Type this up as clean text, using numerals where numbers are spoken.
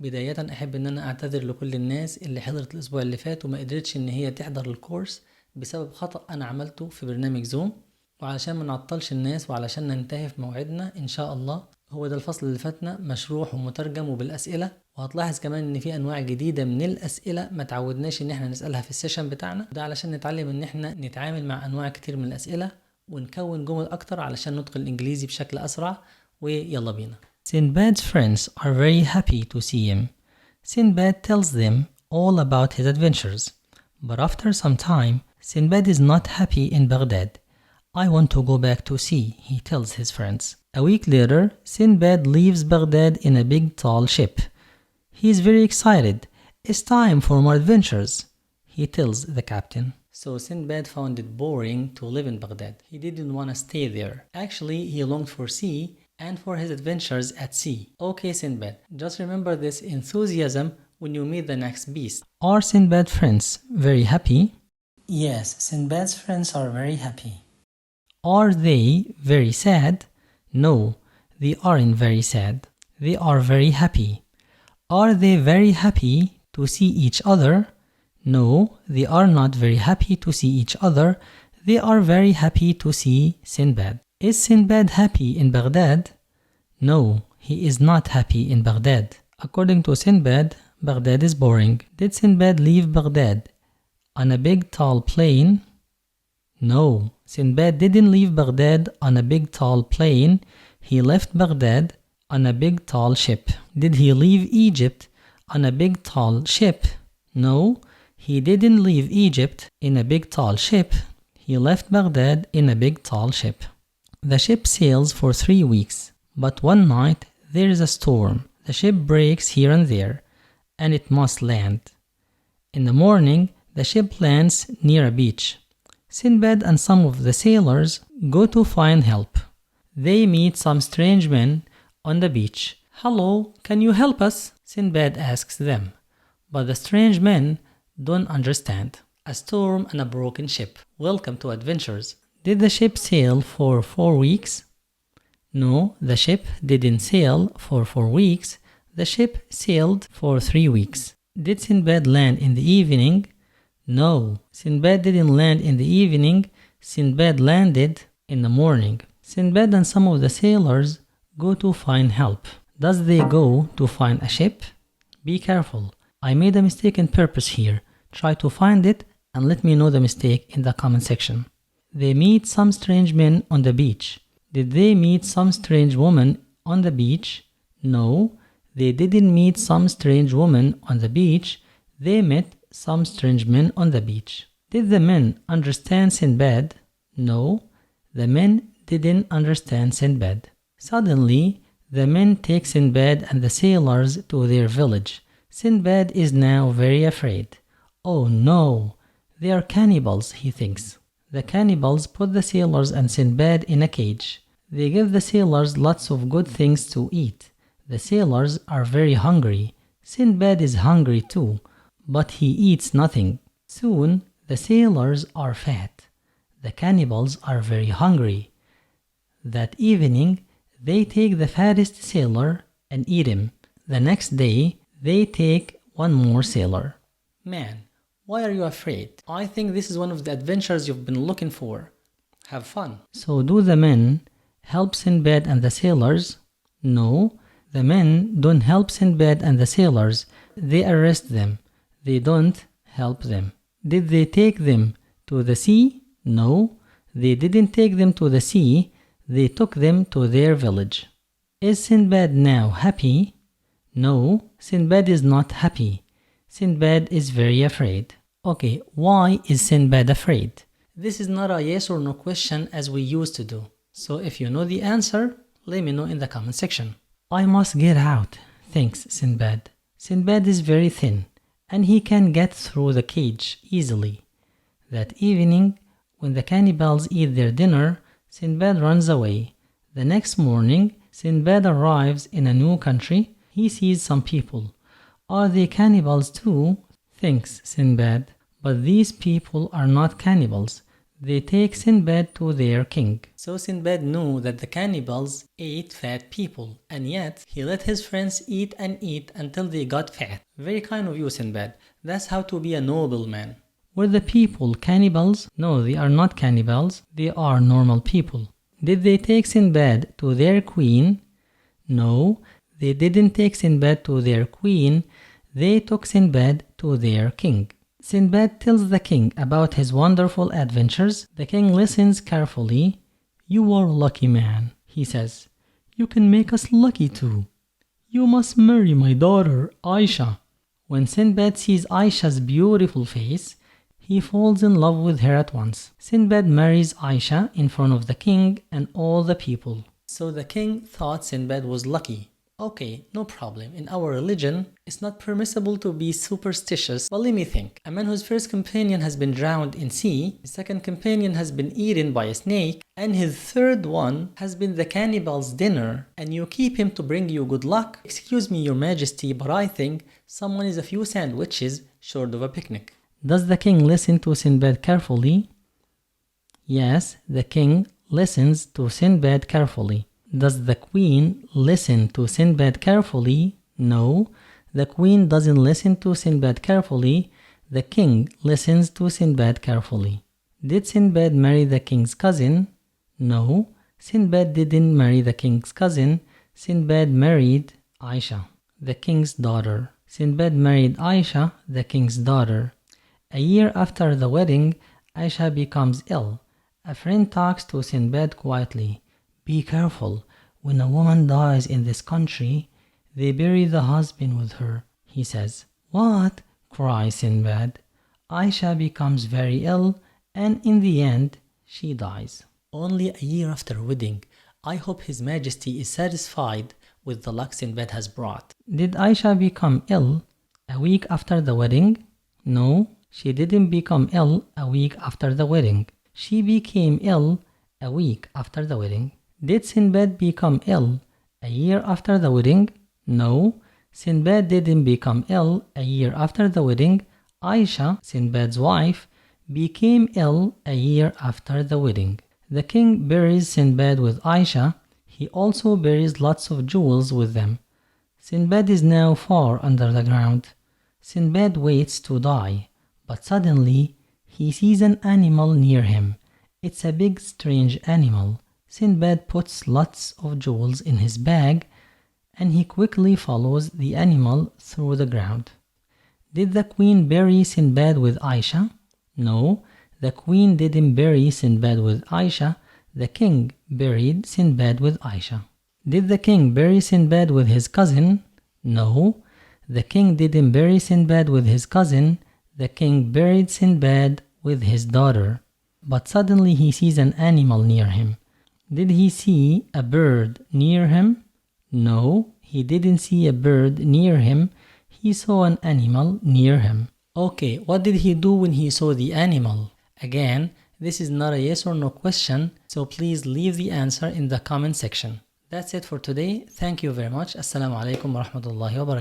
بداية أحب إن أنا أعتذر لكل الناس اللي حضرت الأسبوع اللي فات وما قدرتش إن هي تحضر الكورس بسبب خطأ أنا عملته في برنامج زوم، وعلشان ما نعطلش الناس وعلشان ننتهي في موعدنا إن شاء الله. هو ده الفصل اللي فاتنا مشروح ومترجم وبالأسئلة، وهتلاحظ كمان إن في أنواع جديدة من الأسئلة ما تعودناش إن احنا نسألها في السيشن بتاعنا، ده علشان نتعلم إن احنا نتعامل مع أنواع كتير من الأسئلة ونكون جمل أكتر علشان ندخل الإنجليزي بشكل أسرع. ويلا بينا. Sindbad's friends are very happy to see him. Sindbad tells them all about his adventures. But after some time, Sindbad is not happy in Baghdad. I want to go back to sea, he tells his friends. A week later, Sindbad leaves Baghdad in a big tall ship. He is very excited. It's time for more adventures, he tells the captain. So Sindbad found it boring to live in Baghdad. He didn't want to stay there. Actually, he longed for sea and for his adventures at sea. Okay, Sindbad, just remember this enthusiasm when you meet the next beast. Are Sindbad's friends very happy? Yes, Sindbad's friends are very happy. Are they very sad? No, they aren't very sad. They are very happy. Are they very happy to see each other? No, they are not very happy to see each other. They are very happy to see Sindbad. Is Sindbad happy in Baghdad? No, he is not happy in Baghdad. According to Sindbad, Baghdad is boring. Did Sindbad leave Baghdad on a big tall plane? No, Sindbad didn't leave Baghdad on a big tall plane. He left Baghdad on a big tall ship. Did he leave Egypt on a big tall ship? No, he didn't leave Egypt in a big tall ship. He left Baghdad in a big tall ship. The ship sails for 3 weeks, but one night there is a storm. The ship breaks here and there, and it must land. In the morning, the ship lands near a beach. Sindbad and some of the sailors go to find help. They meet some strange men on the beach. Hello, can you help us? Sindbad asks them, but the strange men don't understand. A storm and a broken ship. Welcome to adventures. Did the ship sail for 4 weeks? No, the ship didn't sail for 4 weeks. The ship sailed for 3 weeks. Did Sindbad land in the evening? No, Sindbad didn't land in the evening. Sindbad landed in the morning. Sindbad and some of the sailors go to find help. Does they go to find a ship? Be careful. I made a mistake on purpose here. Try to find it and let me know the mistake in the comment section. They meet some strange men on the beach. Did they meet some strange woman on the beach? No, they didn't meet some strange woman on the beach. They met some strange men on the beach. Did the men understand Sindbad? No, the men didn't understand Sindbad. Suddenly, the men take Sindbad and the sailors to their village. Sindbad is now very afraid. Oh no, they are cannibals, he thinks. The cannibals put the sailors and Sindbad in a cage. They give the sailors lots of good things to eat. The sailors are very hungry. Sindbad is hungry too, but he eats nothing. Soon, the sailors are fat. The cannibals are very hungry. That evening, they take the fattest sailor and eat him. The next day, they take one more sailor. Man, why are you afraid? I think this is one of the adventures you've been looking for. Have fun. So do the men help Sindbad and the sailors? No, the men don't help Sindbad and the sailors. They arrest them. They don't help them. Did they take them to the sea? No, they didn't take them to the sea. They took them to their village. Is Sindbad now happy? No, Sindbad is not happy. Sindbad is very afraid. Okay, why is Sindbad afraid? This is not a yes or no question as we used to do. So if you know the answer, let me know in the comment section. I must get out, thinks Sindbad. Sindbad is very thin, and he can get through the cage easily. That evening, when the cannibals eat their dinner, Sindbad runs away. The next morning, Sindbad arrives in a new country. He sees some people. Are they cannibals too? Thinks Sindbad. But these people are not cannibals. They take Sindbad to their king. So Sindbad knew that the cannibals ate fat people, and yet he let his friends eat and eat until they got fat. Very kind of you, Sindbad. That's how to be a noble man. Were the people cannibals? No, they are not cannibals. They are normal people. Did they take Sindbad to their queen? No, they didn't take Sindbad to their queen. They took Sindbad to their king. Sindbad tells the king about his wonderful adventures. The king listens carefully. You are a lucky man, he says. You can make us lucky too. You must marry my daughter, Aisha. When Sindbad sees Aisha's beautiful face, he falls in love with her at once. Sindbad marries Aisha in front of the king and all the people. So the king thought Sindbad was lucky. Okay, no problem. In our religion, it's not permissible to be superstitious. But let me think. A man whose first companion has been drowned in sea, his second companion has been eaten by a snake, and his third one has been the cannibal's dinner, and you keep him to bring you good luck? Excuse me, your majesty, but I think someone is a few sandwiches short of a picnic. Does the king listen to Sindbad carefully? Yes, the king listens to Sindbad carefully. Does the queen listen to Sindbad carefully? No, the queen doesn't listen to Sindbad carefully. The king listens to Sindbad carefully. Did Sindbad marry the king's cousin? No, Sindbad didn't marry the king's cousin. Sindbad married Aisha, the king's daughter. Sindbad married Aisha, the king's daughter. A year after the wedding, Aisha becomes ill. A friend talks to Sindbad quietly. Be careful. When a woman dies in this country, they bury the husband with her, he says. What? Cries Sindbad. Aisha becomes very ill, and in the end, she dies. Only a year after wedding. I hope His Majesty is satisfied with the luck Sindbad has brought. Did Aisha become ill a week after the wedding? No, she didn't become ill a week after the wedding. She became ill a week after the wedding. Did Sindbad become ill a year after the wedding? No, Sindbad didn't become ill a year after the wedding. Aisha, Sindbad's wife, became ill a year after the wedding. The king buries Sindbad with Aisha. He also buries lots of jewels with them. Sindbad is now far under the ground. Sindbad waits to die, but suddenly he sees an animal near him. It's a big, strange animal. Sindbad puts lots of jewels in his bag, and he quickly follows the animal through the ground. Did the queen bury Sindbad with Aisha? No, the queen didn't bury Sindbad with Aisha. The king buried Sindbad with Aisha. Did the king bury Sindbad with his cousin? No, the king didn't bury Sindbad with his cousin. The king buried Sindbad with his daughter. But suddenly he sees an animal near him. Did he see a bird near him? No, he didn't see a bird near him. He saw an animal near him. Okay, what did he do when he saw the animal? Again, this is not a yes or no question, so please leave the answer in the comment section. That's it for today. Thank you very much. Assalamu alaikum wa rahmatullahi wa barakatuh.